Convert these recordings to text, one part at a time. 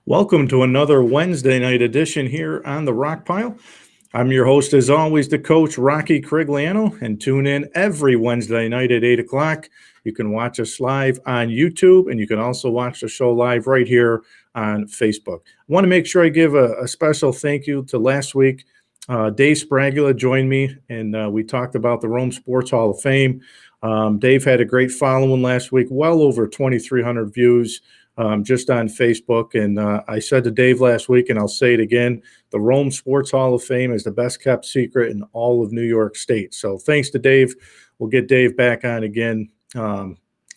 Welcome to another Wednesday night edition here on the Rock Pile. I'm your host, as always, the coach, Rocky Crigliano, and tune in every Wednesday night at 8 o'clock. You can watch us live on YouTube, and you can also watch the show live right here on Facebook. I want to make sure I give a special thank you to last week. Dave Spragula joined me, and we talked about the Rome Sports Hall of Fame. Dave had a great following last week, well over 2,300 views. Just on Facebook. And I said to Dave last week, and I'll say it again, the Rome Sports Hall of Fame is the best kept secret in all of New York State. So thanks to Dave. We'll get Dave back on again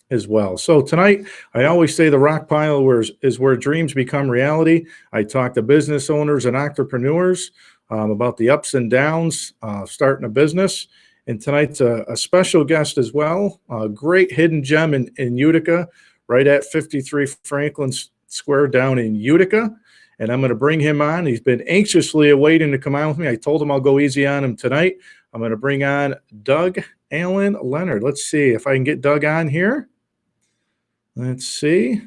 as well. So tonight, I always say the Rock Pile is where dreams become reality. I talk to business owners and entrepreneurs about the ups and downs starting a business. And tonight's a special guest as well, a great hidden gem in Utica, right at 53 Franklin Square down in Utica. And I'm going to bring him on. He's been anxiously awaiting to come on with me. I told him I'll go easy on him tonight. I'm going to bring on Doug Allen Leonard. Let's see if I can get Doug on here. Let's see.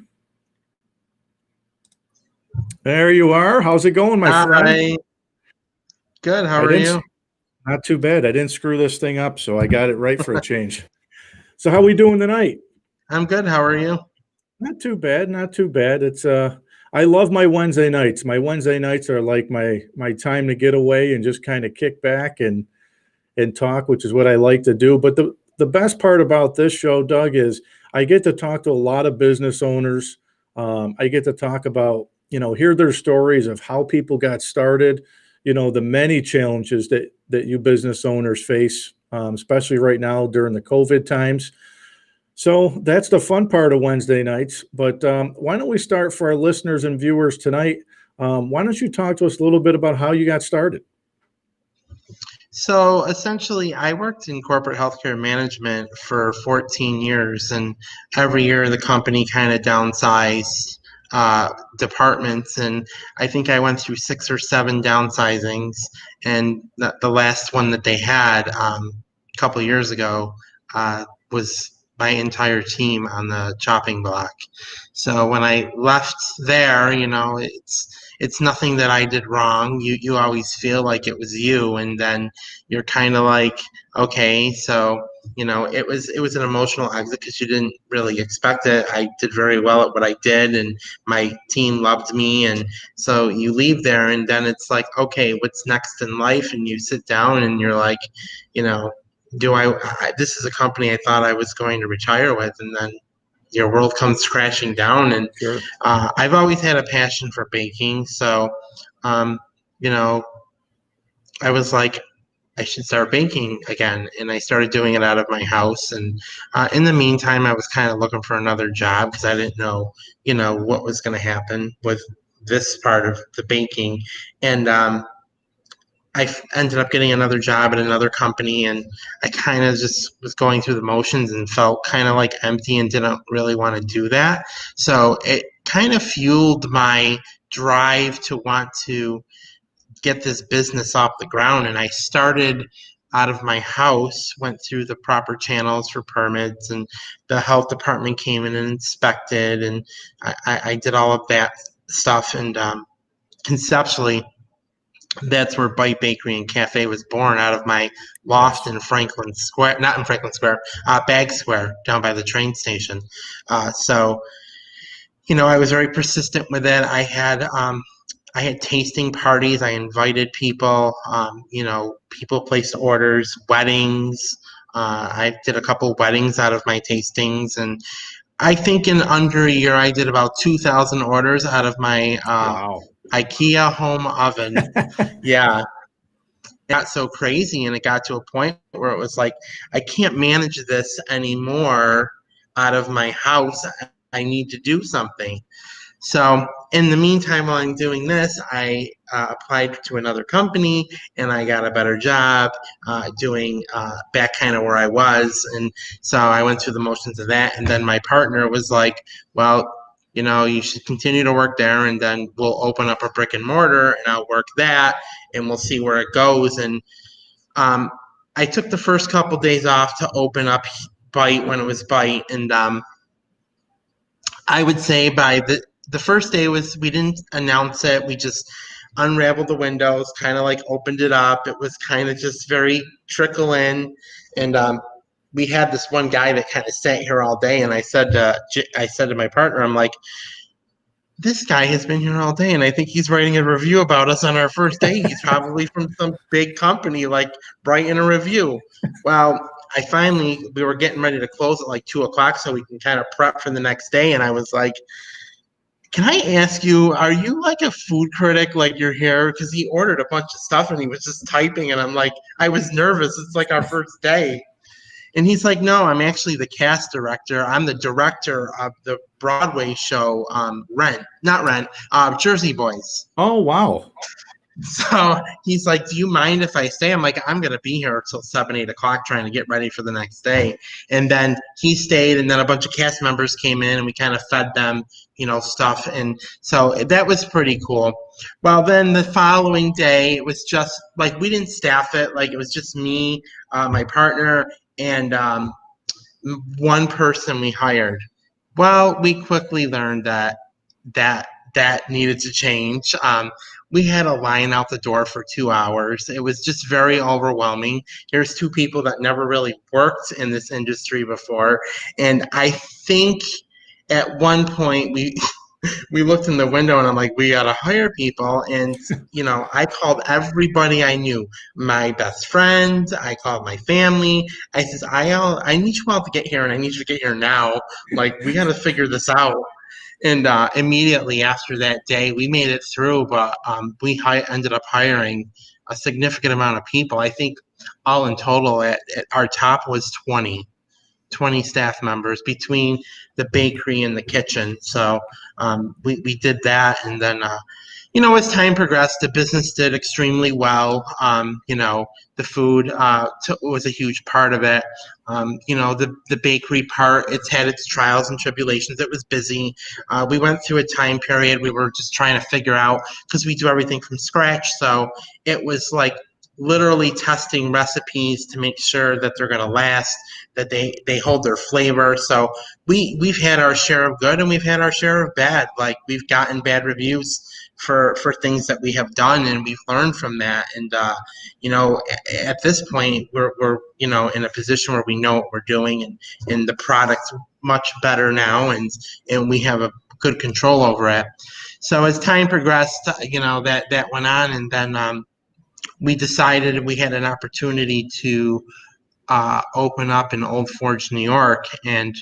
There you are. How's it going, my friend? Good. How are you? Not too bad. I didn't screw this thing up, so I got it right for a change. So how we doing tonight? I'm good. How are you? Not too bad, not too bad. It's I love my Wednesday nights. My Wednesday nights are like my time to get away and just kind of kick back and talk, which is what I like to do. But the best part about this show, Doug, is I get to talk to a lot of business owners. I get to talk about, hear their stories of how people got started, the many challenges that you business owners face, especially right now during the COVID times. So that's the fun part of Wednesday nights. But why don't we start for our listeners and viewers tonight? Why don't you talk to us a little bit about how you got started? So essentially, I worked in corporate healthcare management for 14 years, and every year the company kind of downsized departments, and I think I went through 6 or 7 downsizings, and the last one that they had a couple of years ago was my entire team on the chopping block. So when I left there, it's nothing that I did wrong. You always feel like it was you, and then you're kind of like, okay, so it was an emotional exit because you didn't really expect it. I did very well at what I did, and my team loved me, and so you leave there, and then it's like, okay, what's next in life? And you sit down, and you're like, this is a company I thought I was going to retire with, and then your world comes crashing down. And Sure. I've always had a passion for baking, so I was like, I should start baking again, and I started doing it out of my house. And in the meantime, I was kind of looking for another job because I didn't know what was going to happen with this part of the baking. And I ended up getting another job at another company, and I kind of just was going through the motions and felt kind of like empty and didn't really want to do that. So it kind of fueled my drive to want to get this business off the ground. And I started out of my house, went through the proper channels for permits, and the health department came in and inspected, and I did all of that stuff. And conceptually, that's where Bite Bakery and Cafe was born, out of my loft in Franklin Square, not in Franklin Square, Bag Square, down by the train station. So I was very persistent with it. I had tasting parties. I invited people. People placed orders, weddings. I did a couple weddings out of my tastings, and I think in under a year I did about 2,000 orders out of my Wow. IKEA home oven. Yeah. It got so crazy, and it got to a point where it was like, I can't manage this anymore out of my house. I need to do something. So in the meantime, while I'm doing this, I applied to another company, and I got a better job doing back kind of where I was. And so I went through the motions of that. And then my partner was like, well, you should continue to work there, and then we'll open up a brick and mortar, and I'll work that, and we'll see where it goes. And I took the first couple days off to open up Bite when it was Bite. And I would say by the first day was we didn't announce it. We just unraveled the windows, kind of like opened it up. It was kind of just very trickle in, and we had this one guy that kind of sat here all day. And I said to my partner, I'm like, this guy has been here all day, and I think he's writing a review about us on our first day. He's probably from some big company, like writing a review. Well, we were getting ready to close at like 2 o'clock so we can kind of prep for the next day. And I was like, can I ask you, are you like a food critic? Like you're here? Because he ordered a bunch of stuff and he was just typing. And I'm like, I was nervous. It's like our first day. And he's like, no, I'm actually the cast director. I'm the director of the Broadway show, Jersey Boys. Oh, wow. So he's like, do you mind if I stay? I'm like, I'm going to be here until 7, 8 o'clock trying to get ready for the next day. And then he stayed, and then a bunch of cast members came in and we kind of fed them, stuff. And so that was pretty cool. Well, then the following day, it was just like we didn't staff it. Like it was just me, my partner, and one person we hired. Well, we quickly learned that needed to change. We had a line out the door for 2 hours. It was just very overwhelming. Here's two people that never really worked in this industry before. And I think at one point we looked in the window and I'm like, we got to hire people. And, I called everybody I knew, my best friend. I called my family. I says, I need you all to get here and I need you to get here now. Like, we got to figure this out. And immediately after that day, we made it through, but ended up hiring a significant amount of people. I think all in total at our top was 20 staff members between the bakery and the kitchen. So we did that. And then, as time progressed, the business did extremely well. The food was a huge part of it. The bakery part, it's had its trials and tribulations. It was busy. We went through a time period. We were just trying to figure out, because we do everything from scratch. So it was like literally testing recipes to make sure that they're going to last, that they hold their flavor. So we've had our share of good and we've had our share of bad. Like we've gotten bad reviews for things that we have done, and we've learned from that. And at this point we're in a position where we know what we're doing, and the product's much better now, and we have a good control over it. So as time progressed, that went on, and then we decided we had an opportunity to open up in Old Forge, New York. And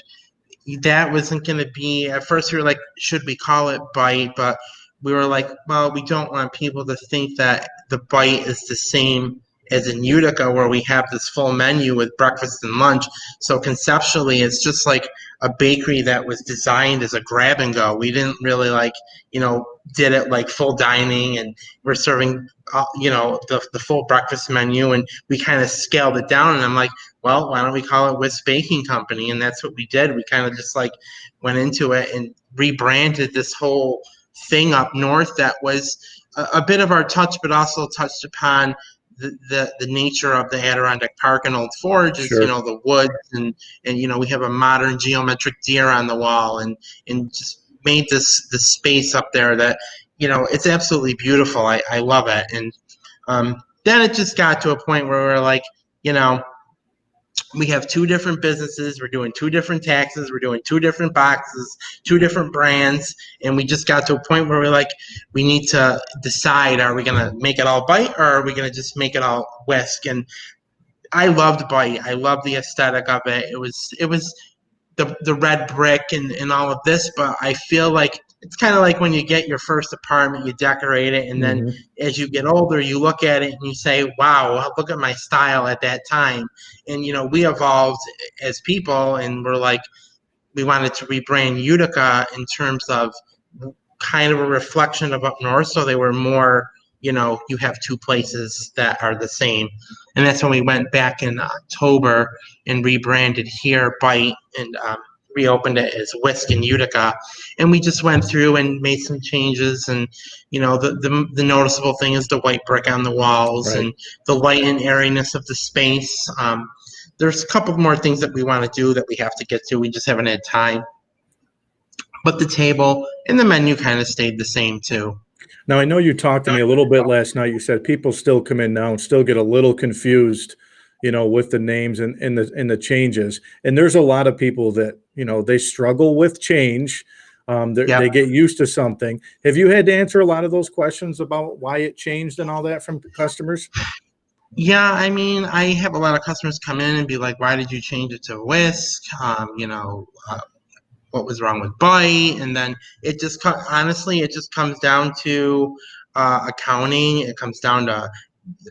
that wasn't going to be, at first we were like, should we call it Bite? But we were like, well, we don't want people to think that the Bite is the same as in Utica, where we have this full menu with breakfast and lunch. So conceptually, it's just like a bakery that was designed as a grab and go. We didn't really did it like full dining, and we're serving, the full breakfast menu, and we kind of scaled it down. And I'm like, well, why don't we call it Wisk Baking Company? And that's what we did. We kind of just went into it and rebranded this whole thing up north that was a bit of our touch, but also touched upon the nature of the Adirondack Park and Old Forge is, Sure. The woods, and we have a modern geometric deer on the wall, and just made this space up there that, it's absolutely beautiful. I love it. And then it just got to a point where we're like, we have two different businesses. We're doing two different taxes. We're doing two different boxes, two different brands. And we just got to a point where we're like, we need to decide, are we going to make it all Bite, or are we going to just make it all Wisk? And I loved Bite. I loved the aesthetic of it. It was the red brick and all of this, but I feel like it's kind of like when you get your first apartment, you decorate it, and then as you get older, you look at it and you say, wow, look at my style at that time. And, we evolved as people, and we're like, we wanted to rebrand Utica in terms of kind of a reflection of up north. So they were more, you have two places that are the same. And that's when we went back in October and rebranded here Bite, and reopened it as Wisk in Utica. And we just went through and made some changes. And, the noticeable thing is the white brick on the walls, Right. and the light and airiness of the space. There's a couple more things that we want to do that we have to get to. We just haven't had time. but the table and the menu kind of stayed the same too. Now, I know you talked to me a little bit last night. You said people still come in now and still get a little confused, with the names and the changes. And there's a lot of people that, they struggle with change. They Yep. get used to something. Have you had to answer a lot of those questions about why it changed and all that from customers? Yeah, I mean, I have a lot of customers come in and be like, "Why did you change it to Wisk?" What was wrong with Bite, and then honestly, it just comes down to accounting. It comes down to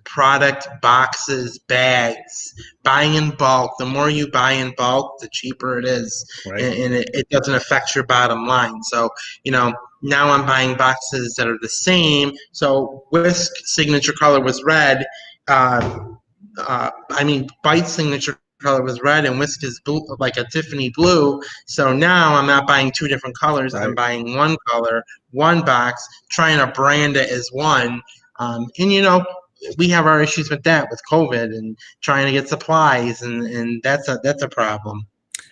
product, boxes, bags, buying in bulk. The more you buy in bulk, the cheaper it is, Right. and it doesn't affect your bottom line. So, now I'm buying boxes that are the same. So Whisk signature color was red. Bite's signature color was red, and Whisk is blue, like a Tiffany blue. So now I'm not buying two different colors. I'm Right. buying one color, one box, trying to brand it as one. And we have our issues with that with COVID and trying to get supplies, and that's a problem.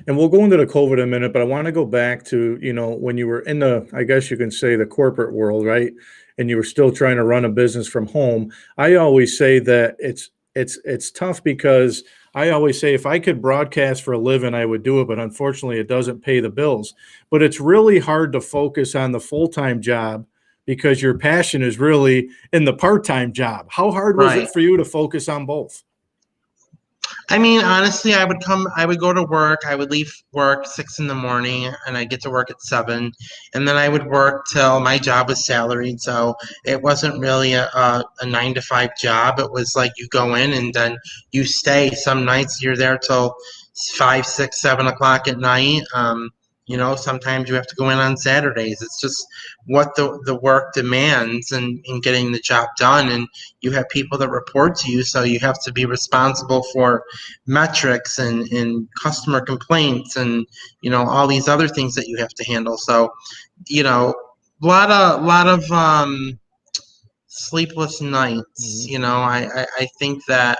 And we'll go into the COVID in a minute, but I want to go back to, when you were in I guess you can say the corporate world, right? And you were still trying to run a business from home. I always say that it's tough because I always say if I could broadcast for a living, I would do it, but unfortunately it doesn't pay the bills. But it's really hard to focus on the full-time job because your passion is really in the part-time job. How hard was Right. it for you to focus on both? I mean, honestly, I would go to work. I would leave work 6 in the morning and I'd get to work at 7. And then I would work till my job was salaried. So it wasn't really a 9 to 5 job. It was like you go in and then you stay. Some nights you're there till 5, 6, 7 o'clock at night. Sometimes you have to go in on Saturdays. It's just what the work demands and getting the job done. And you have people that report to you. So you have to be responsible for metrics and customer complaints and all these other things that you have to handle. So a lot of sleepless nights. Mhm. I think that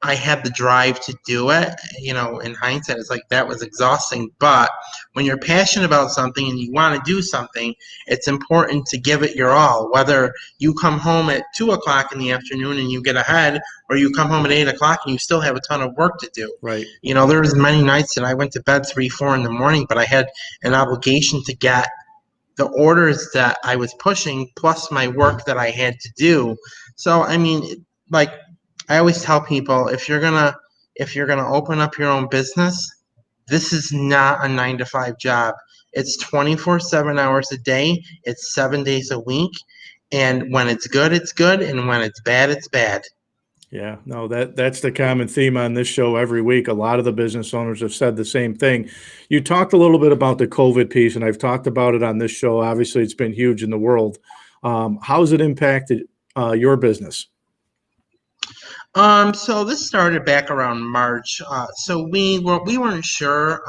I had the drive to do it. In hindsight, it's like that was exhausting. But when you're passionate about something and you want to do something, it's important to give it your all. Whether you come home at 2 o'clock in the afternoon and you get ahead, or you come home at 8 o'clock and you still have a ton of work to do. Right. There was many nights that I went to bed 3, 4 in the morning, but I had an obligation to get the orders that I was pushing plus my work that I had to do. So I mean, like I always tell people, if you're gonna open up your own business, this is not a 9 to 5 job. It's 24, 7 hours a day. It's 7 days a week. And when it's good, it's good. And when it's bad, it's bad. Yeah, no, that's the common theme on this show every week. A lot of the business owners have said the same thing. You talked a little bit about the COVID piece, and I've talked about it on this show. Obviously, it's been huge in the world. How's it impacted your business? So this started back around March. So we weren't sure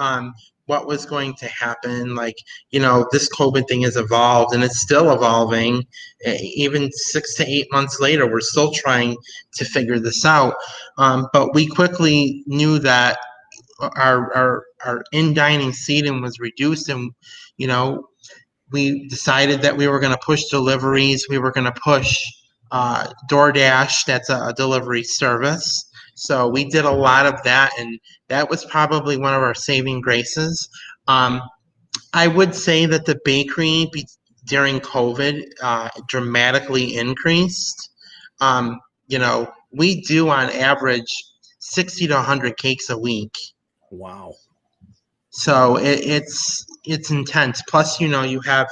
what was going to happen. Like, this COVID thing has evolved and it's still evolving. Even 6 to 8 months later, we're still trying to figure this out. But we quickly knew that our in dining seating was reduced, and you know we decided that we were going to push deliveries. We were going to push DoorDash, that's a delivery service. So we did a lot of that, and that was probably one of our saving graces. Um, I would say that the bakery during COVID dramatically increased. We do on average 60 to 100 cakes a week. Wow. So it's intense. Plus, you have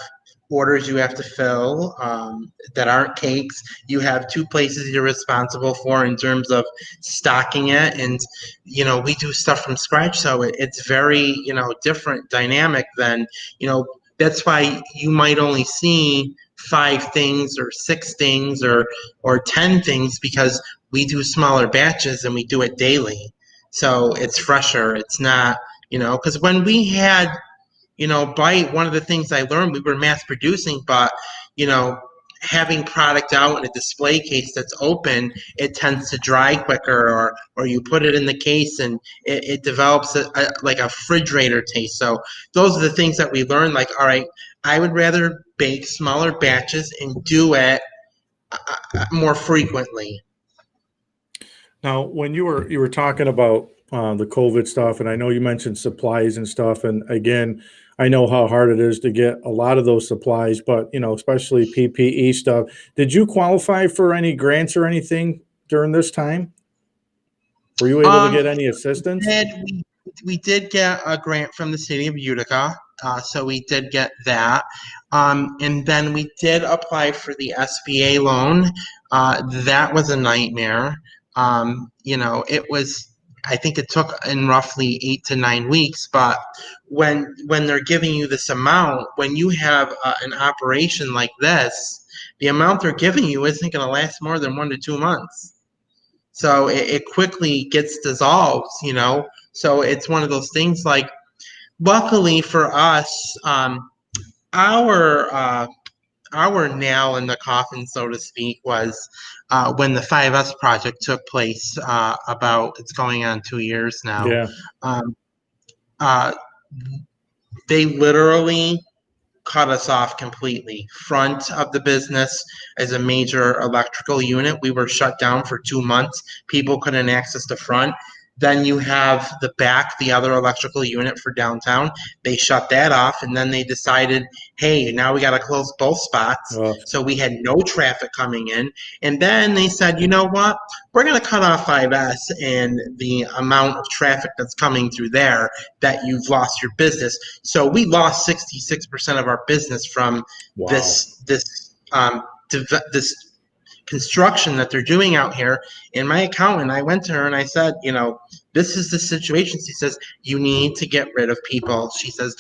orders you have to fill that aren't cakes. You have two places you're responsible for in terms of stocking it, and we do stuff from scratch, so it's very different dynamic than That's why you might only see 5 things or 6 things or 10 things because we do smaller batches and we do it daily. So it's fresher. It's not because when we had Bite, one of the things I learned, we were mass producing, but you know having product out in a display case that's open, it tends to dry quicker, or you put it in the case and it develops like a refrigerator taste. So those are the things that we learned. Like, all right, I would rather bake smaller batches and do it more frequently. Now, when you were talking about the COVID stuff, and I know you mentioned supplies and stuff, and again, I know how hard it is to get a lot of those supplies, but especially PPE stuff. Did you qualify for any grants or anything during this time? Were you able to Um, get any assistance? we did get a grant from the city of Utica, so we did get that. And then we did apply for the SBA loan. That was a nightmare. It was, I think it took in roughly 8 to 9 weeks, but when they're giving you this amount, when you have an operation like this, the amount they're giving you isn't going to last more than 1 to 2 months. So it quickly gets dissolved, So it's one of those things like, luckily for us, our our nail in the coffin, so to speak, was when the 5S project took place. It's going on 2 years now. Yeah. Um, uh, they literally cut us off completely. Front of the business as a major electrical unit, we were shut down for 2 months. People couldn't access the front. Then you have the back, the other electrical unit for downtown. They shut that off, and then they decided, hey, now we got to close both spots. Oh, So we had no traffic coming in. And then they said, you know what? We're going to cut off 5S and the amount of traffic that's coming through there, that you've lost your business. So we lost 66% of our business from wow. this construction that they're doing out here. And my accountant, I went to her and I said, this is the situation. She says, you need to get rid of people. She says,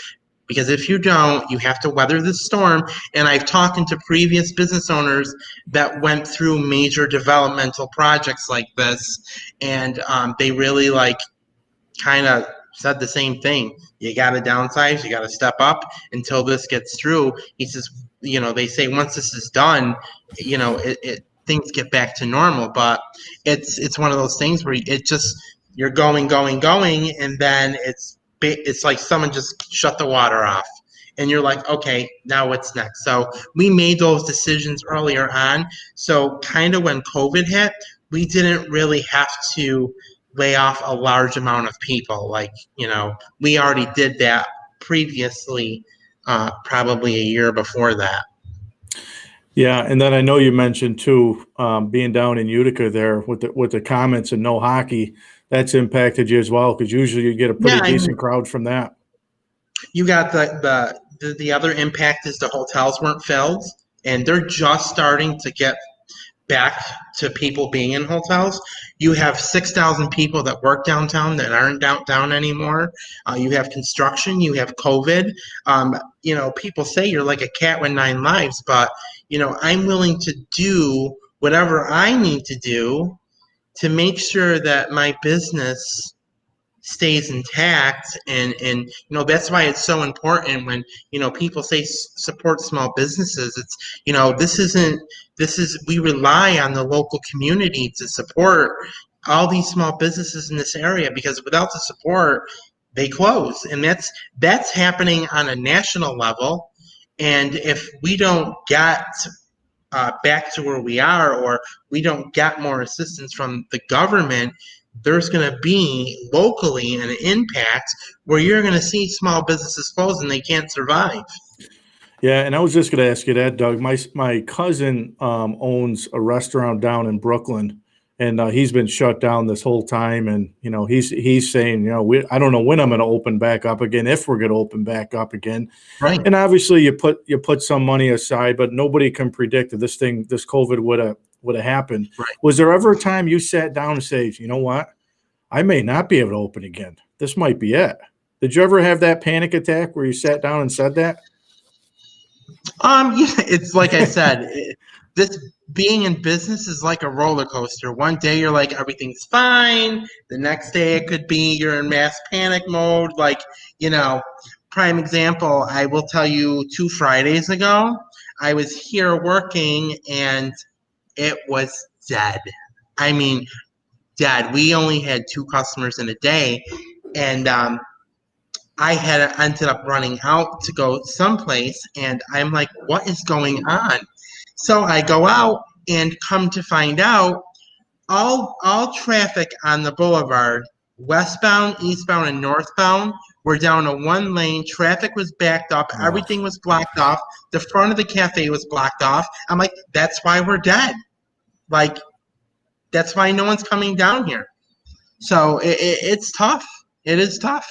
because if you don't, you have to weather the storm. And I've talked to previous business owners that went through major developmental projects like this, and they really kind of said the same thing. You got to downsize, you got to step up until this gets through. He says, they say once this is done, things get back to normal. But it's one of those things where you're going, and then it's like someone just shut the water off. And you're like, okay, now what's next? So we made those decisions earlier on. So kind of when COVID hit, we didn't really have to lay off a large amount of people. We already did that previously, probably a year before that. Yeah, and then I know you mentioned too, being down in Utica there with the comments and no hockey. That's impacted you as well, because usually you get a pretty decent crowd from that. You got the other impact is the hotels weren't filled, and they're just starting to get back to people being in hotels. You have 6,000 people that work downtown that aren't downtown anymore. You have construction, you have COVID. People say you're like a cat with 9 lives, but I'm willing to do whatever I need to do to make sure that my business stays intact. And that's why it's so important when people say support small businesses. It's we rely on the local community to support all these small businesses in this area, because without the support, they close. And that's happening on a national level. And if we don't get back to where we are, or we don't get more assistance from the government, there's going to be locally an impact where you're going to see small businesses close and they can't survive. Yeah, and I was just going to ask you that, Doug. My cousin owns a restaurant down in Brooklyn, and he's been shut down this whole time. And he's saying, I don't know when I'm going to open back up again, if we're going to open back up again. Right. And obviously, you put some money aside, but nobody can predict that this COVID would have happened. Right. Was there ever a time you sat down and say, you know what, I may not be able to open again. This might be it. Did you ever have that panic attack where you sat down and said that? Yeah, it's like I said, this being in business is like a roller coaster. One day you're like, everything's fine. The next day it could be you're in mass panic mode. Prime example, I will tell you, 2 Fridays ago, I was here working and it was dead. I mean, dead. We only had 2 customers in a day, and I had ended up running out to go someplace, and I'm like, what is going on? So I go out and come to find out all traffic on the boulevard, westbound, eastbound, and northbound, were down a 1 lane. Traffic was backed up. Oh, Everything was blocked off. The front of the cafe was blocked off. I'm like, that's why we're dead. Like, that's why no one's coming down here. So it's tough. It is tough.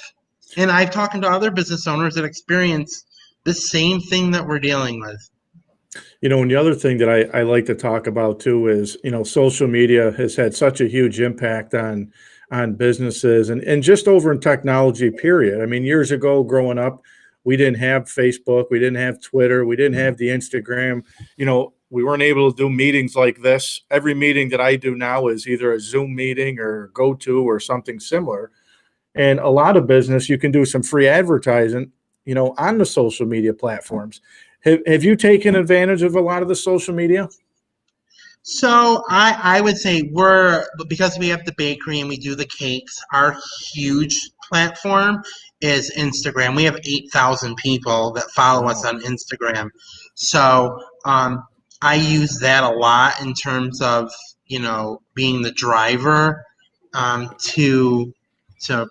And I've talked to other business owners that experience the same thing that we're dealing with. and the other thing that I like to talk about too is, social media has had such a huge impact on businesses and just over in technology, period. I mean, years ago growing up, we didn't have Facebook, we didn't have Twitter, we didn't have the Instagram. We weren't able to do meetings like this. Every meeting that I do now is either a Zoom meeting or GoTo or something similar. And a lot of business, you can do some free advertising, on the social media platforms. Have you taken advantage of a lot of the social media? So I would say because we have the bakery and we do the cakes, our huge platform is Instagram. We have 8,000 people that follow us Wow. on Instagram. So I use that a lot in terms of, being the driver to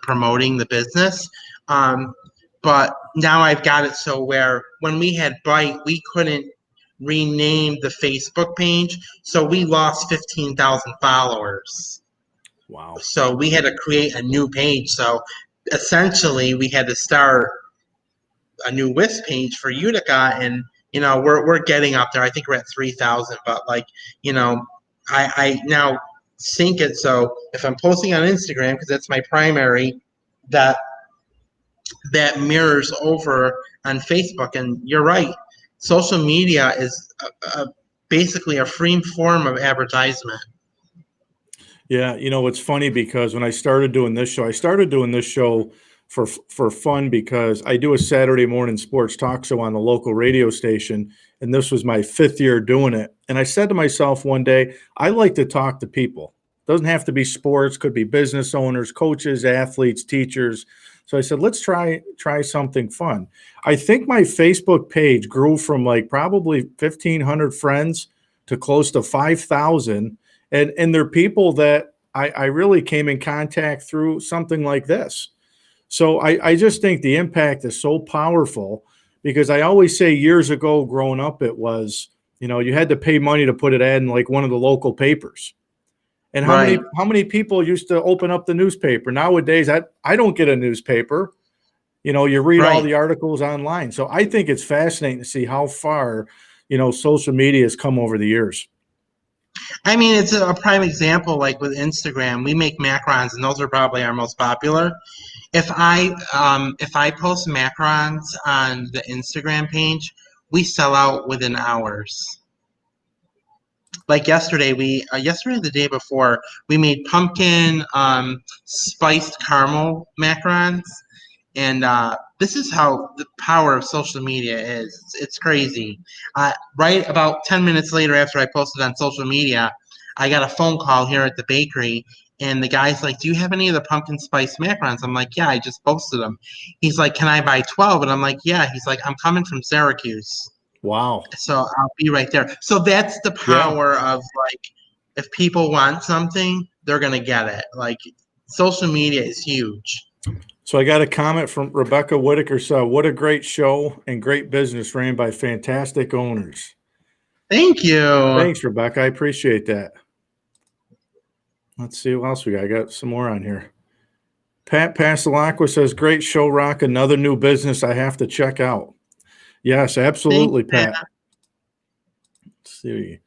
promoting the business. But now I've got it so where when we had Bite, we couldn't rename the Facebook page, so we lost 15,000 followers. Wow. So we had to create a new page. So essentially, we had to start a new Wisk page for Utica, and we're getting up there. I think we're at 3,000, but I now sync it so if I'm posting on Instagram because that's my primary, that mirrors over on Facebook. And you're right, social media is basically a free form of advertisement. Yeah, it's funny because when I started doing this show, for fun because I do a Saturday morning sports talk show on the local radio station, and this was my 5th year doing it. And I said to myself one day, I like to talk to people. Doesn't have to be sports, could be business owners, coaches, athletes, teachers. So I said, let's try something fun. I think my Facebook page grew from like probably 1,500 friends to close to 5,000. And they're people that I really came in contact through something like this. So I just think the impact is so powerful because I always say years ago growing up, it was, you had to pay money to put an ad in like one of the local papers. And Right. how many people used to open up the newspaper? Nowadays, I don't get a newspaper. You read all Right. the articles online. So I think it's fascinating to see how far, social media has come over the years. I mean, it's a prime example. Like with Instagram, we make macarons, and those are probably our most popular. If I post macarons on the Instagram page, we sell out within hours. Like yesterday, yesterday or the day before, we made pumpkin spiced caramel macarons, and this is how the power of social media is. It's crazy. Right about 10 minutes later, after I posted on social media, I got a phone call here at the bakery, and the guy's like, "Do you have any of the pumpkin spice macarons?" I'm like, "Yeah, I just posted them." He's like, "Can I buy 12?" And I'm like, "Yeah." He's like, "I'm coming from Syracuse, Wow. so I'll be right there." So that's the Yeah. power of, like, if people want something, they're gonna get it. Like, social media is huge. So I got a comment from Rebecca Whitaker. So what a great show and great business ran by fantastic owners. Thank you. Thanks, Rebecca. I appreciate that. Let's see what else we got. I got some more on here. Pat Pasalacqua says, great show, Rock. Another new business I have to check out. Yes, absolutely, Thanks, Pat. Let's see.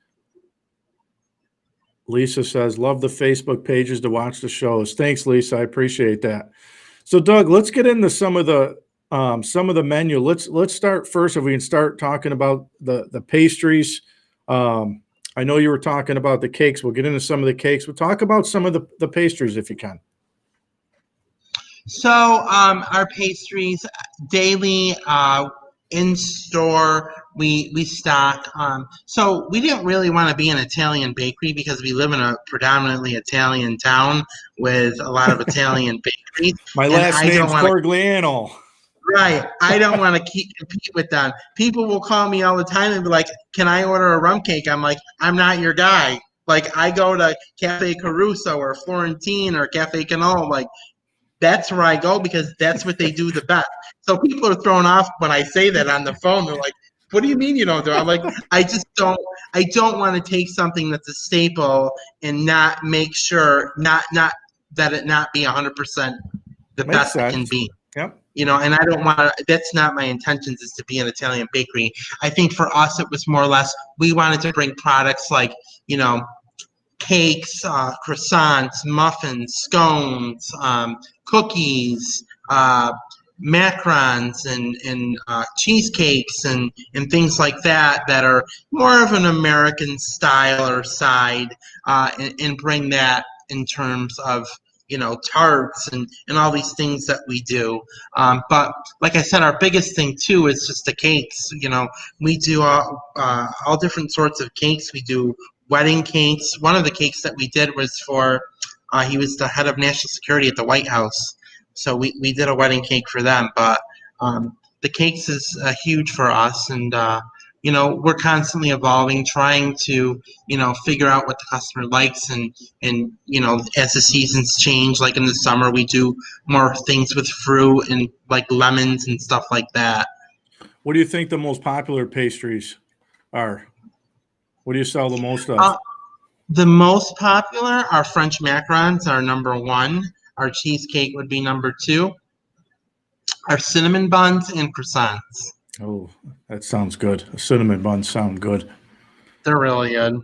Lisa says, love the Facebook pages to watch the shows. Thanks, Lisa. I appreciate that. So, Doug, let's get into some of the menu. Let's start first. If we can start talking about the pastries. I know you were talking about the cakes. We'll get into some of the cakes. We'll talk about some of the pastries if you can. So our pastries daily, in store. We stock. So we didn't really want to be an Italian bakery because we live in a predominantly Italian town with a lot of Italian bakeries, My and last I don't name's want to. Corgliano. Right. I don't want to compete with them. People will call me all the time and be like, "Can I order a rum cake?" I'm like, "I'm not your guy." Like I go to Cafe Caruso or Florentine or Cafe Canol. Like that's where I go because that's what they do the best. So people are thrown off when I say that on the phone. They're like, "What do you mean you don't do it?" I'm like, I just don't. I don't want to take something that's a staple and not make sure not that it not be 100% the Makes best it can sense. be. Yep. And I don't want to, that's not my intentions is to be an Italian bakery. I think for us, it was more or less, we wanted to bring products like, you know, cakes, croissants, muffins, scones, cookies, macarons and cheesecakes and things like that that are more of an American style or side and bring that in terms of tarts and all these things that we do. But like I said, our biggest thing too is just the cakes. We do all different sorts of cakes. We do wedding cakes. One of the cakes that we did was for, he was the head of national security at the White House. So we did a wedding cake for them. But the cakes is huge for us. And, we're constantly evolving, trying to, figure out what the customer likes. And as the seasons change, like in the summer, we do more things with fruit and like lemons and stuff like that. What do you think the most popular pastries are? What do you sell the most Uh, of? The most popular are French macarons are number one. Our cheesecake would be number two. Our cinnamon buns and croissants. Oh, that sounds good. Cinnamon buns sound good. They're really good.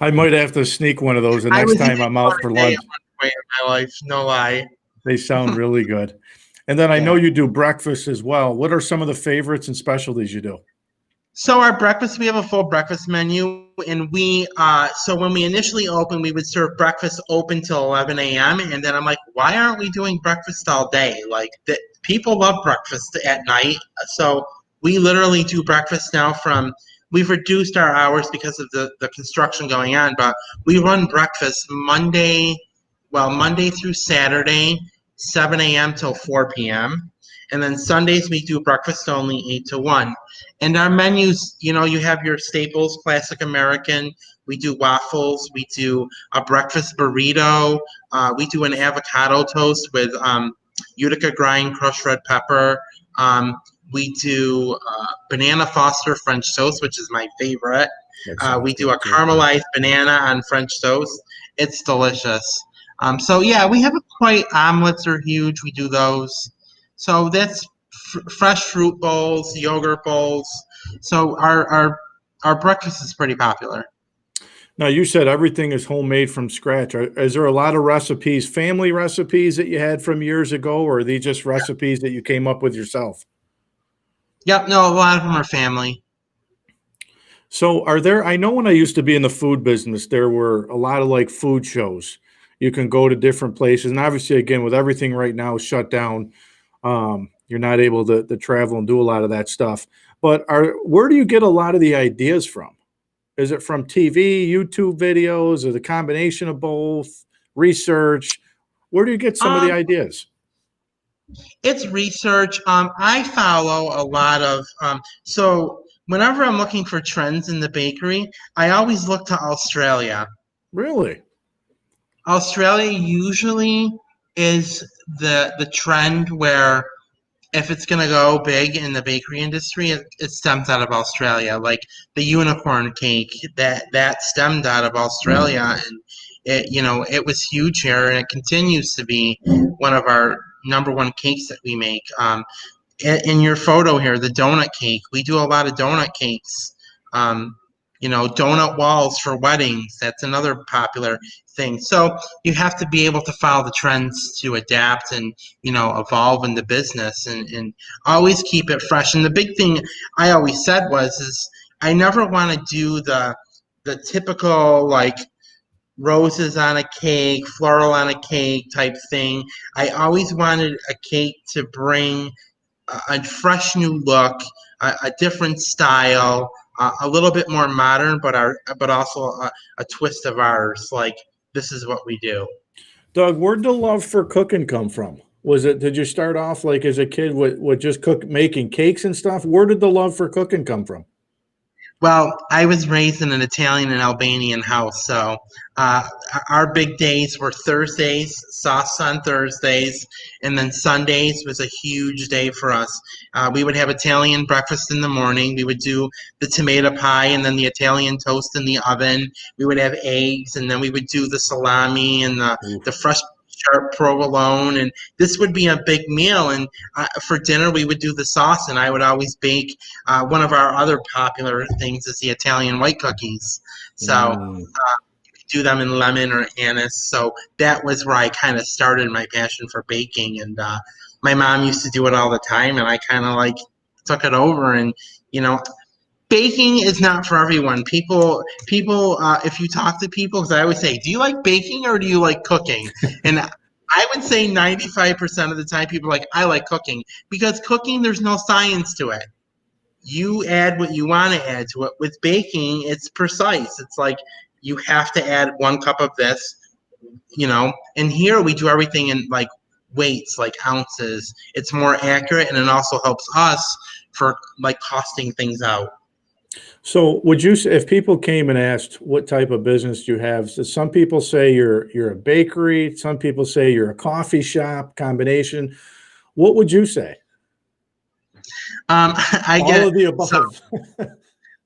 I might have to sneak one of those the I next was time eating I'm one out for a day at lunch. one point in my life, no lie. They sound really good. And then I know Yeah. you do breakfast as well. What are some of the favorites and specialties you do? So our breakfast, we have a full breakfast menu, and so when we initially opened, we would serve breakfast open till 11 a.m. And then I'm like, why aren't we doing breakfast all day? Like people love breakfast at night, so we literally do breakfast now. We've reduced our hours because of the construction going on, but we run breakfast Monday through Saturday, 7 a.m. till 4 p.m. And then Sundays we do breakfast only 8 to 1. And our menus, you have your staples, classic American. We do waffles. We do a breakfast burrito. We do an avocado toast with Utica grind crushed red pepper. Um, we do banana Foster French toast, which is my favorite. That sounds We do good a too. caramelized banana on French toast. It's delicious. So yeah, we have quite omelets are huge. We do those. So that's fresh fruit bowls, yogurt bowls. So our breakfast is pretty popular. Now, you said everything is homemade from scratch. Is there a lot of recipes, family recipes that you had from years ago, or are these just recipes that you came up with yourself? Yep, no, a lot of them are family. So, I know when I used to be in the food business, there were a lot of like food shows. You can go to different places. And obviously, again, with everything right now shut down, you're not able to travel and do a lot of that stuff. But where do you get a lot of the ideas from? Is it from TV, YouTube videos, or the combination of both? Research? Where do you get some of the Um, ideas? it's research. I follow a lot of so whenever I'm looking for trends in the bakery, I always look to Australia. Really? Australia usually is the trend where if it's going to go big in the bakery industry, it stems out of Australia. Like the unicorn cake, that stemmed out of Australia, and it was huge here, and it continues to be one of our number one cakes that we make. In your photo here, the donut cake, we do a lot of donut cakes. Um, donut walls for weddings. That's another popular thing. So you have to be able to follow the trends to adapt and evolve in the business and always keep it fresh. And the big thing I always said is I never want to do the typical like roses on a cake, floral on a cake type thing. I always wanted a cake to bring a fresh new look, a different style, a little bit more modern, but also a twist of ours. Like this is what we do. Doug, where'd the love for cooking come from? Did you start off like as a kid with just making cakes and stuff? Where did the love for cooking come from? Well, I was raised in an Italian and Albanian house, so uh, our big days were Thursdays, sauce on Thursdays, and then Sundays was a huge day for us. We would have Italian breakfast in the morning. We would do the tomato pie and then the Italian toast in the oven. We would have eggs, and then we would do the salami and the Oof. fresh sharp provolone, and this would be a big meal. And for dinner, we would do the sauce, and I would always bake one of our other popular things is the Italian white cookies. So Mm. do them in lemon or anise. So that was where I kind of started my passion for baking. And my mom used to do it all the time, and I kind of like took it over. And you know, baking is not for everyone. If you talk to people, because I always say, do you like baking or do you like cooking? And I would say 95% of the time people are like, I like cooking, because cooking, there's no science to it. You add what you want to add to it. With baking, it's precise. It's like you have to add 1 cup of this, and here we do everything in like weights, like ounces. It's more accurate, and it also helps us for like costing things out. So would you say if people came and asked what type of business you have, so some people say you're a bakery, some people say you're a coffee shop combination. What would you say? I All get of the so above.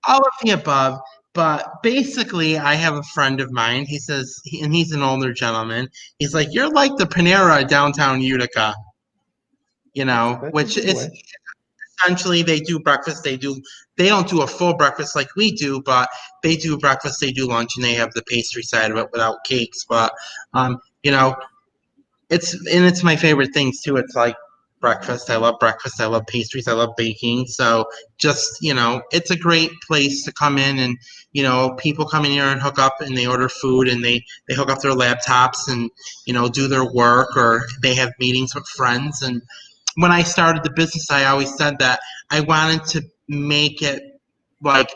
all of the above, but basically, I have a friend of mine. He says, and he's an older gentleman. He's like, "You're like the Panera downtown Utica," That's a which good is way. essentially they do breakfast. They don't do a full breakfast like we do, but they do breakfast. They do lunch, and they have the pastry side of it without cakes. But um, you know, it's my favorite things too. It's like breakfast. I love breakfast. I love pastries. I love baking. So just it's a great place to come in, and people come in here and hook up, and they order food, and they hook up their laptops and do their work, or they have meetings with friends. And when I started the business, I always said that I wanted to make it like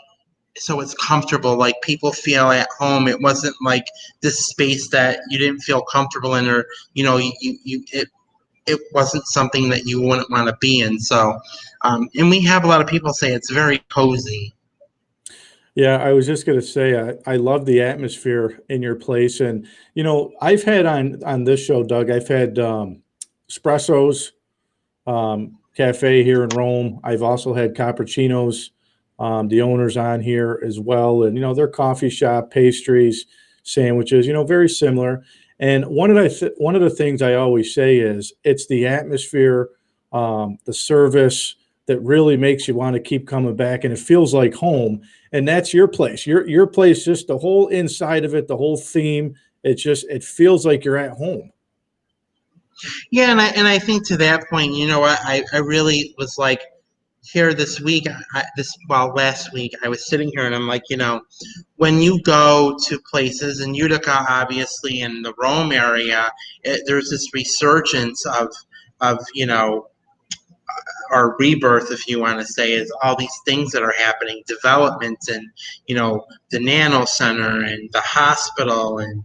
so it's comfortable, like people feel at home. It wasn't like this space that you didn't feel comfortable in, or it wasn't something that you wouldn't want to be in. So and we have a lot of people say it's very cozy. Yeah, I was just going to say I love the atmosphere in your place, and I've had on this show, Doug. I've had Espressos Cafe here in Rome. I've also had Cappuccinos, the owners on here as well, and their coffee shop, pastries, sandwiches, very similar. And one of the things I always say is it's the atmosphere, the service that really makes you want to keep coming back, and it feels like home. And that's your place. Your place, just the whole inside of it, the whole theme. It feels like you're at home. Yeah, and I think to that point, what I really was like here this week. Last week I was sitting here and I'm like, when you go to places in Utica, obviously in the Rome area, there's this resurgence of or rebirth, if you want to say, is all these things that are happening, development, and the nano center and the hospital and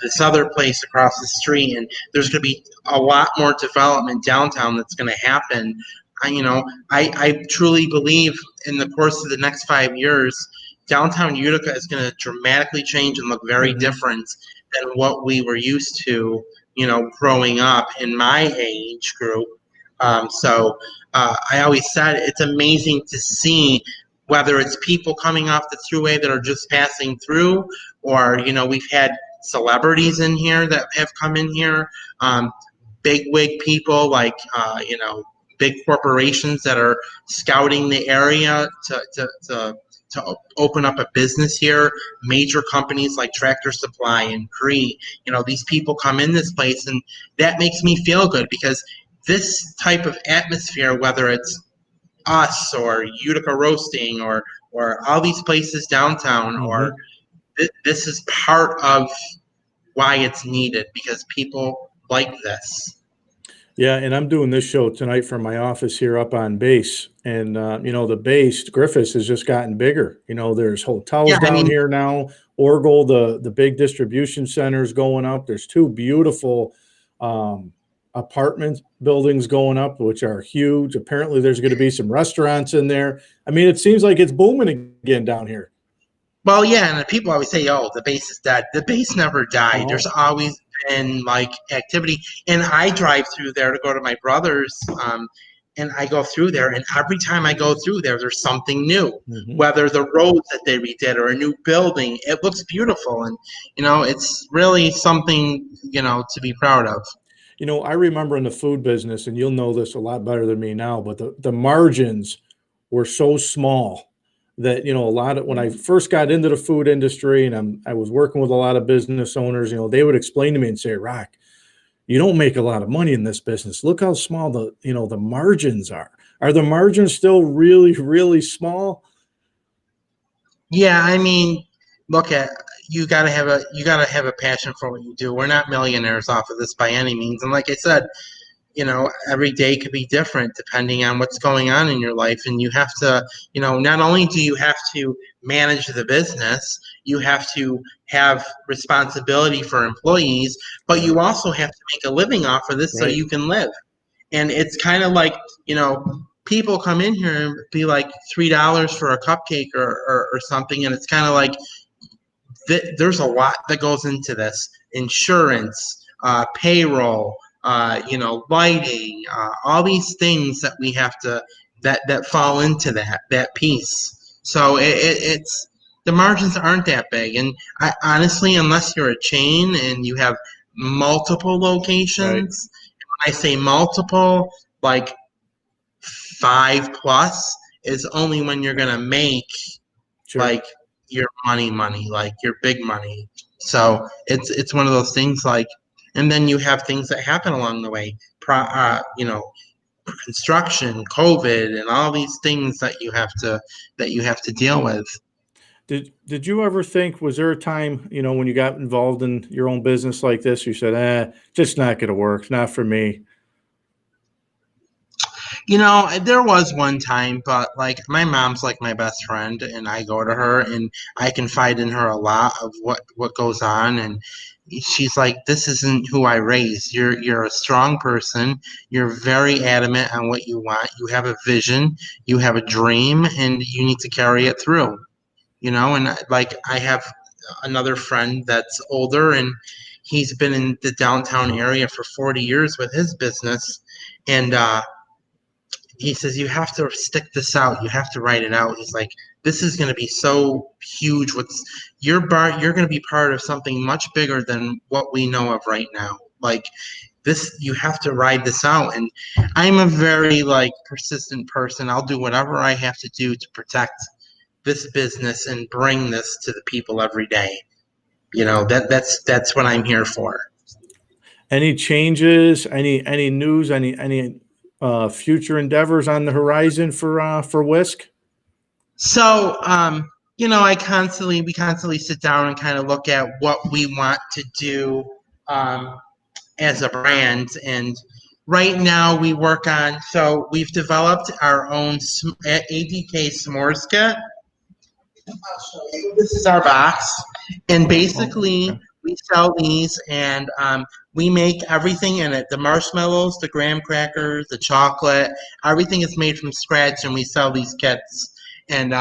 this other place across the street, and there's going to be a lot more development downtown that's going to happen. I truly believe in the course of the next 5 years, downtown Utica is going to dramatically change and look very Mhm. different than what we were used to, growing up in my age group. I always said it's amazing to see whether it's people coming off the thruway that are just passing through, or we've had celebrities in here that have come in here, big wig people like big corporations that are scouting the area to open up a business here. Major companies like Tractor Supply and Cree, these people come in this place, and that makes me feel good because this type of atmosphere, whether it's us or Utica Roasting or all these places downtown, or Mhm. this is part of why it's needed because people like this. Yeah, and I'm doing this show tonight from my office here up on base, and the base Griffiths has just gotten bigger. There's Yeah, hotels I down mean, here now. Orgel, the big distribution centers going up. There's two beautiful um, apartment buildings going up, which are huge. Apparently, there's going to be some restaurants in there. I mean, it seems like it's booming again down here. well, yeah, and people always say, "Oh, the base is dead." The base never died. There's Oh, always been like activity, and I drive through there to go to my brother's, and I go through there, and every time I go through there, there's something new. mhm. Whether the roads that they redid or a new building, it looks beautiful, and it's really something to be proud of. I remember in the food business, and you'll know this a lot better than me now, but the margins were so small that, a lot of when I first got into the food industry and I was working with a lot of business owners, they would explain to me and say, Rock, you don't make a lot of money in this business. Look how small the margins are. Are the margins still really, really small? Yeah, I mean, look at you got to have a passion for what you do. We're not millionaires off of this by any means, and like I said, every day could be different depending on what's going on in your life. And you have to, not only do you have to manage the business, you have to have responsibility for employees, but you also have to make a living off of this so Right. you can live. And it's kind of like, people come in here and be like $3 for a cupcake or something. And it's kind of like, there's a lot that goes into this: insurance, payroll, lighting, all these things that we have to that fall into that piece. So it's the margins aren't that big, and I honestly, unless you're a chain and you have multiple Right. locations, when I say multiple, like 5 plus, is only when you're gonna make Sure. like your money, like your big money. So it's one of those things like, and then you have things that happen along the way, construction, COVID, and all these things that you have to deal with. Did you ever think, was there a time, when you got involved in your own business like this, you said, just not gonna work, not for me. There was one time, but like my mom's like my best friend, and I go to her and I confide in her a lot of what goes on, and she's like, "This isn't who I raised. You're a strong person. You're very adamant on what you want. You have a vision, you have a dream, and you need to carry it through." And like I have another friend that's older, and he's been in the downtown area for 40 years with his business, and he says, you have to stick this out, you have to write it out. He's like, this is going to be so huge. You're going to be part of something much bigger than what we know of right now. Like, this, you have to ride this out. And I'm a very like persistent person. I'll do whatever I have to do to protect this business and bring this to the people every day. That's what I'm here for. Any changes, any news, any future endeavors on the horizon for Wisk? So, we constantly sit down and kind of look at what we want to do um, as a brand. And right now we work on, so we've developed our own ADK s'mores kit. I'll show you. This is our box. And Oh, basically, okay. we sell these, and we make everything in it: the marshmallows, the graham crackers, the chocolate. Everything is made from scratch, and we sell these kits. And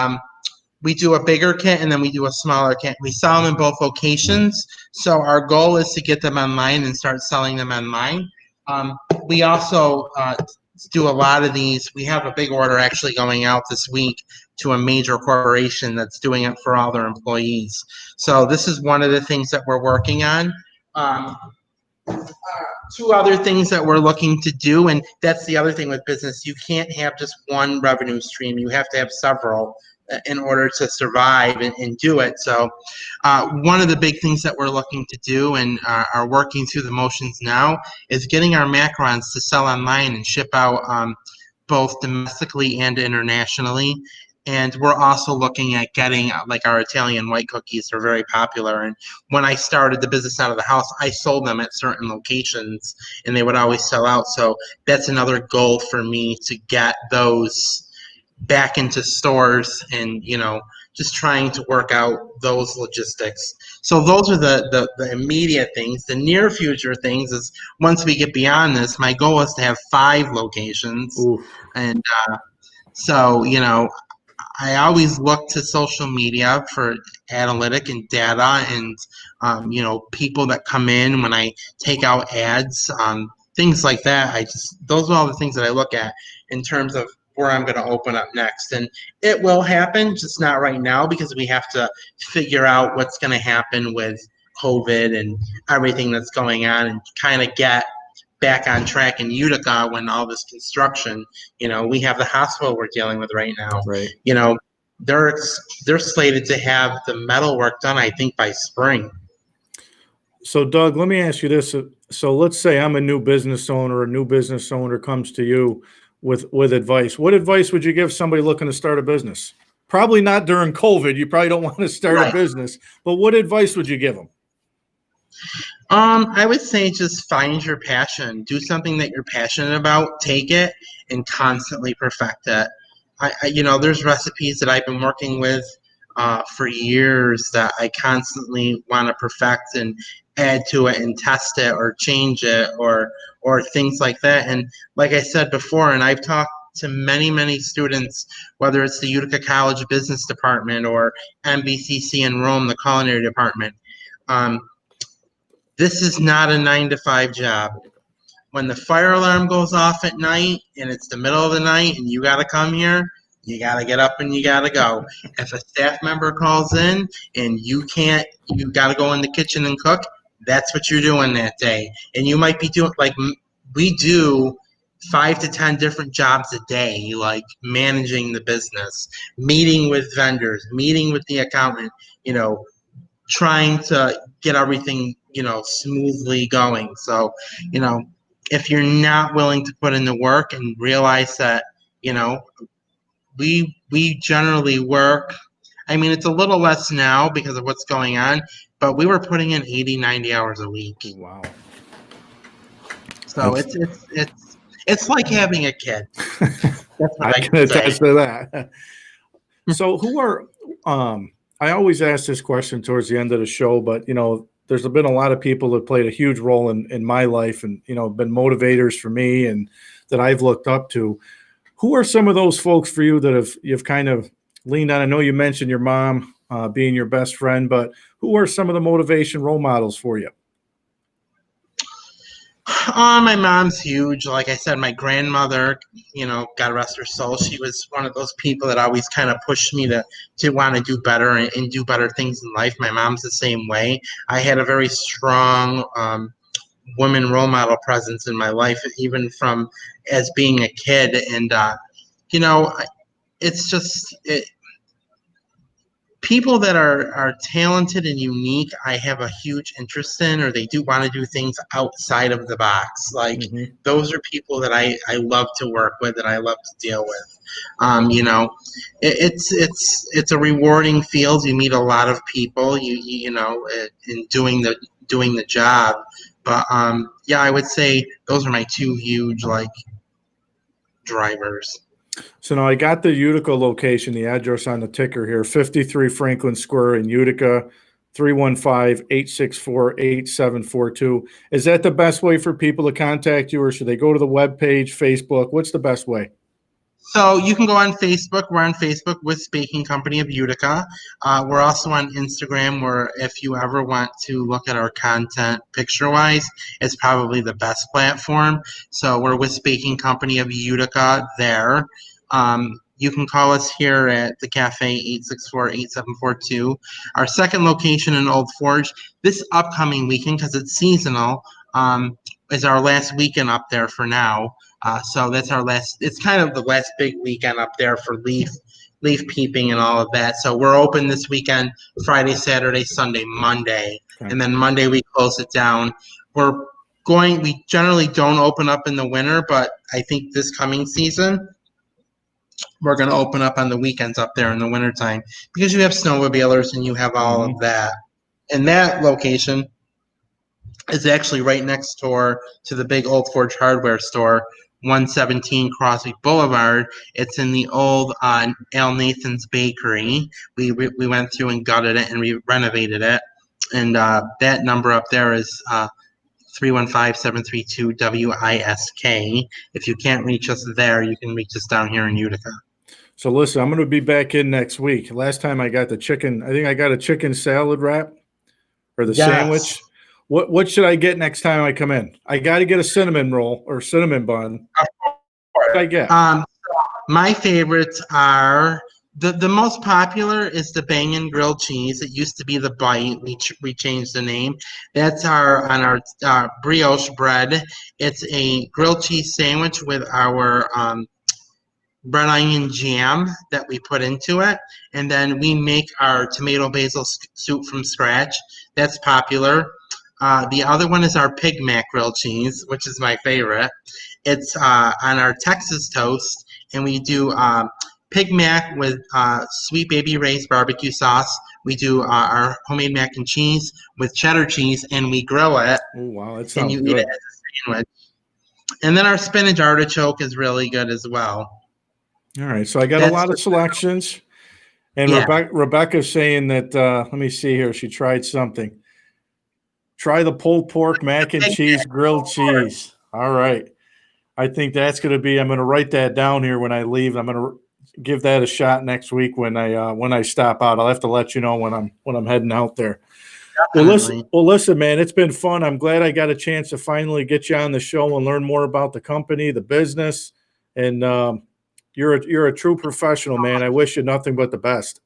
we do a bigger kit and then we do a smaller kit. We sell them in both locations. So our goal is to get them online and start selling them online. We also do a lot of these. We have a big order actually going out this week to a major corporation that's doing it for all their employees. So this is one of the things that we're working on. Um, Two other things that we're looking to do, and that's the other thing with business: you can't have just one revenue stream, you have to have several in order to survive and do it. So one of the big things that we're looking to do and are working through the motions now is getting our macarons to sell online and ship out both domestically and internationally. And we're also looking at getting like our Italian white cookies are very popular. And when I started the business out of the house, I sold them at certain locations and they would always sell out. So that's another goal for me to get those back into stores and, just trying to work out those logistics. So those are the immediate things. The near future things is once we get beyond this, my goal is to have 5 locations. Ooh. And so, I always look to social media for analytic and data and, people that come in when I take out ads, things like that. Those are all the things that I look at in terms of where I'm going to open up next. And it will happen, just not right now because we have to figure out what's going to happen with COVID and everything that's going on and kind of get back on track in Utica when all this construction, we have the hospital we're dealing with right now. Right. They're slated to have the metal work done, I think, by spring. So, Doug, let me ask you this. So let's say I'm a new business owner, comes to you with advice. What advice would you give somebody looking to start a business? Probably not during COVID. You probably don't want to start a business, but what advice would you give them? I would say just find your passion. Do something that you're passionate about. Take it and constantly perfect it. There's recipes that I've been working with for years that I constantly want to perfect and add to it and test it or change it or things like that. And like I said before, and I've talked to many students, whether it's the Utica College Business Department or MBCC in Rome, the culinary department. This is not a 9-to-5 job. When the fire alarm goes off at night and it's the middle of the night and you got to come here, you got to get up and you got to go. If a staff member calls in and you got to go in the kitchen and cook, that's what you're doing that day. And you might be doing, like we do 5 to 10 different jobs a day, like managing the business, meeting with vendors, meeting with the accountant, trying to get everything, smoothly going. So, if you're not willing to put in the work and realize that, we generally work, I mean, it's a little less now because of what's going on, but we were putting in 80, 90 hours a week. Wow. So it's like having a kid. That's what I can attest to that. So who are, I always ask this question towards the end of the show, but, there's been a lot of people that played a huge role in my life and, been motivators for me and that I've looked up to. Who are some of those folks for you that you've kind of leaned on? I know you mentioned your mom being your best friend, but who are some of the motivation role models for you? My mom's huge. Like I said, my grandmother, God rest her soul, she was one of those people that always kind of pushed me to want to do better and do better things in life. My mom's the same way. I had a very strong woman role model presence in my life, even from as being a kid. And, it's just people that are talented and unique, I have a huge interest in, or they do want to do things outside of the box. Like those are people that I love to work with, that I love to deal with. It's a rewarding field. You meet a lot of people, in doing the job. But I would say those are my 2 huge drivers. So now I got the Utica location, the address on the ticker here, 53 Franklin Square in Utica, 315-864-8742. Is that the best way for people to contact you, or should they go to the webpage, Facebook? What's the best way? So you can go on Facebook. We're on Facebook with Baking Company of Utica. We're also on Instagram, where if you ever want to look at our content picture-wise, it's probably the best platform. So we're with Baking Company of Utica there. You can call us here at the cafe, 864-8742. Our second location in Old Forge, this upcoming weekend, because it's seasonal, is our last weekend up there for now. So that's it's kind of the last big weekend up there for leaf peeping and all of that. So we're open this weekend, Friday, Saturday, Sunday, Monday. Okay. And then Monday we close it down. We generally don't open up in the winter, but I think this coming season, we're going to open up on the weekends up there in the wintertime because you have snowmobilers and you have all of that. And that location is actually right next door to the big Old Forge hardware store, 117 Crosby Boulevard. It's in the old Al Nathan's Bakery. We went through and gutted it and renovated it. And that number up there is 315-732-WISK. If you can't reach us there, you can reach us down here in Utica. So listen, I'm going to be back in next week. Last time I got the chicken, I think I got a chicken salad wrap or the sandwich. What should I get next time I come in? I got to get a cinnamon roll or cinnamon bun. What should I get? My favorites are the most popular is the bangin' grilled cheese. It used to be the bite. We changed the name. That's our brioche bread. It's a grilled cheese sandwich with our bread onion jam that we put into it, and then we make our tomato basil soup from scratch. That's popular. The other one is our Pig Mac grilled cheese, which is my favorite. It's on our Texas toast, and we do Pig Mac with Sweet Baby Ray's barbecue sauce. We do our homemade mac and cheese with cheddar cheese, and we grill it. Oh, wow, that sounds and you good. eat it as a sandwich. And then our spinach artichoke is really good as well. All right, so I got a lot of selections. And Rebecca's saying that, let me see here, she tried something. Try the pulled pork, mac and cheese, grilled cheese. All right. I think that's going to be, I'm going to write that down here when I leave. I'm going to give that a shot next week when I stop out. I'll have to let you know when I'm heading out there. Well, listen, man, it's been fun. I'm glad I got a chance to finally get you on the show and learn more about the company, the business, and you're a true professional, man. I wish you nothing but the best.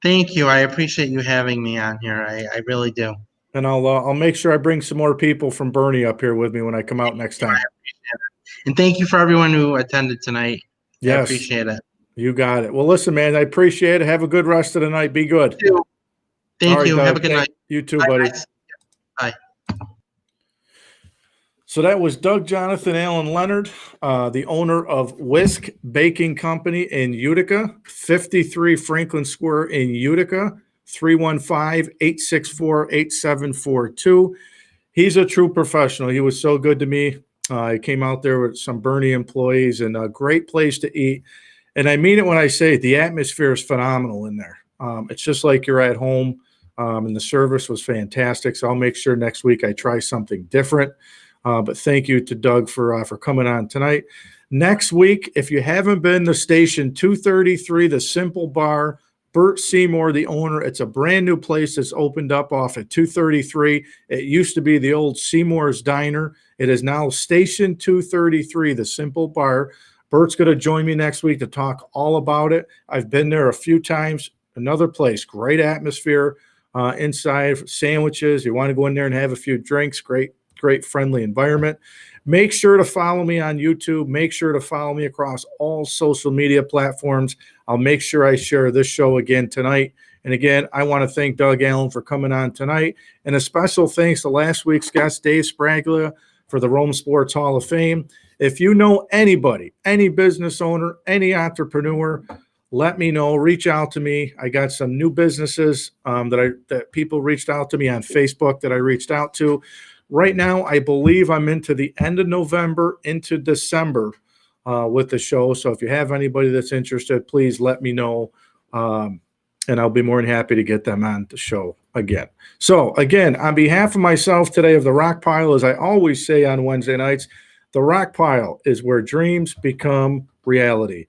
Thank you. I appreciate you having me on here. I really do. And I'll make sure I bring some more people from Bernie up here with me when I come out next time. I appreciate it. And thank you for everyone who attended tonight. Yes. I appreciate it. You got it. Well, listen, man, I appreciate it. Have a good rest of the night. Be good. Thank you. Have a good night. You too, buddy. Bye. So that was Doug Jonathan Allen Leonard, the owner of Wisk Baking Company in Utica, 53 Franklin Square in Utica, 315-864-8742. He's a true professional. He was so good to me. I came out there with some Bernie employees, and a great place to eat. And I mean it when I say it, the atmosphere is phenomenal in there. It's just like you're at home, and the service was fantastic. So I'll make sure next week I try something different. But thank you to Doug for coming on tonight. Next week, if you haven't been to Station 233, the Simple Bar, Bert Seymour, the owner, it's a brand new place that's opened up off at 233. It used to be the old Seymour's Diner. It is now Station 233, the Simple Bar. Bert's going to join me next week to talk all about it. I've been there a few times. Another place, great atmosphere inside, sandwiches. You want to go in there and have a few drinks, great friendly environment. Make sure to follow me on YouTube. Make sure to follow me across all social media platforms. I'll make sure I share this show again tonight. And again, I want to thank Doug Allen for coming on tonight. And a special thanks to last week's guest, Dave Spraglia, for the Rome Sports Hall of Fame. If you know anybody, any business owner, any entrepreneur, let me know. Reach out to me. I got some new businesses that people reached out to me on Facebook that I reached out to. Right now, I believe I'm into the end of November into December with the show. So if you have anybody that's interested, please let me know, and I'll be more than happy to get them on the show again. So again, on behalf of myself today of the Rock Pile, as I always say on Wednesday nights, the Rock Pile is where dreams become reality.